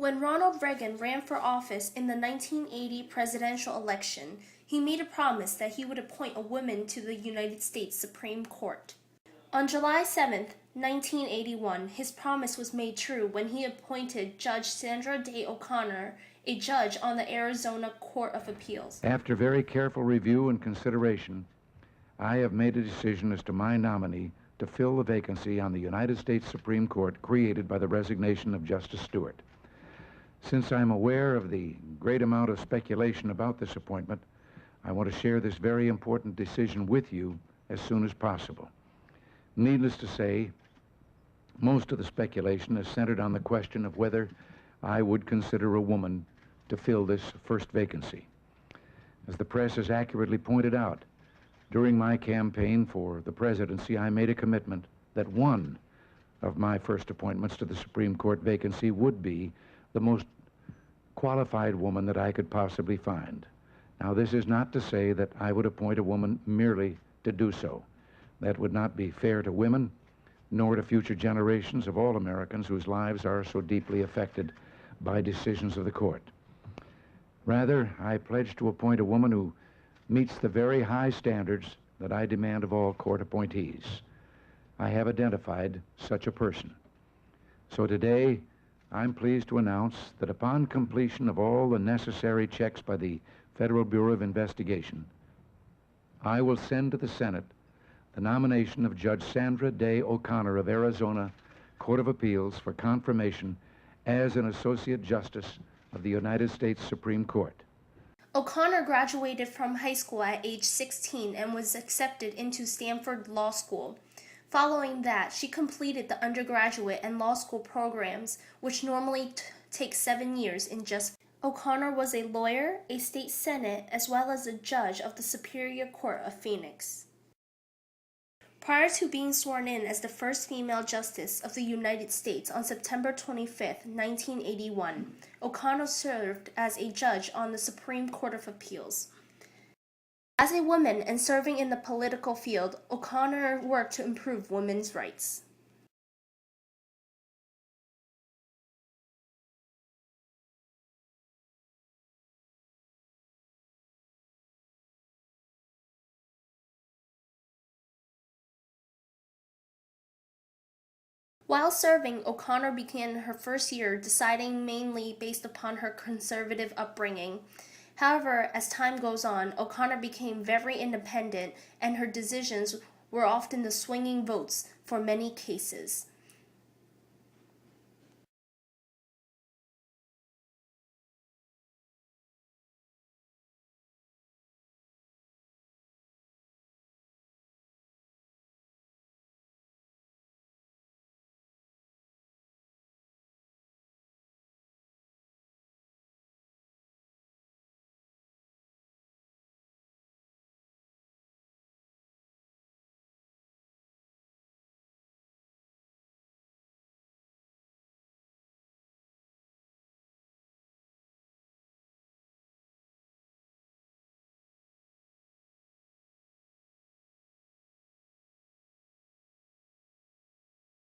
When Ronald Reagan ran for office in the 1980 presidential election, he made a promise that he would appoint a woman to the United States Supreme Court. On July 7, 1981, his promise was made true when he appointed Judge Sandra Day O'Connor, a judge on the Arizona Court of Appeals. After very careful review and consideration, I have made a decision as to my nominee to fill the vacancy on the United States Supreme Court created by the resignation of Justice Stewart. Since I'm aware of the great amount of speculation about this appointment, I want to share this very important decision with you as soon as possible. Needless to say, most of the speculation is centered on the question of whether I would consider a woman to fill this first vacancy. As the press has accurately pointed out, during my campaign for the presidency, I made a commitment that one of my first appointments to the Supreme Court vacancy would be the most qualified woman that I could possibly find. Now, this is not to say that I would appoint a woman merely to do so. That would not be fair to women, nor to future generations of all Americans whose lives are so deeply affected by decisions of the court. Rather, I pledge to appoint a woman who meets the very high standards that I demand of all court appointees. I have identified such a person. So today, I'm pleased to announce that upon completion of all the necessary checks by the Federal Bureau of Investigation, I will send to the Senate the nomination of Judge Sandra Day O'Connor of Arizona Court of Appeals for confirmation as an Associate Justice of the United States Supreme Court. O'Connor graduated from high school at age 16 and was accepted into Stanford Law School. Following that, she completed the undergraduate and law school programs, which normally take 7 years in just. O'Connor was a lawyer, a state senate, as well as a judge of the Superior Court of Phoenix. Prior to being sworn in as the first female justice of the United States on September 25, 1981, O'Connor served as a judge on the Supreme Court of Appeals. As a woman and serving in the political field, O'Connor worked to improve women's rights. While serving, O'Connor began her first year deciding mainly based upon her conservative upbringing. However, as time goes on, O'Connor became very independent, and her decisions were often the swinging votes for many cases.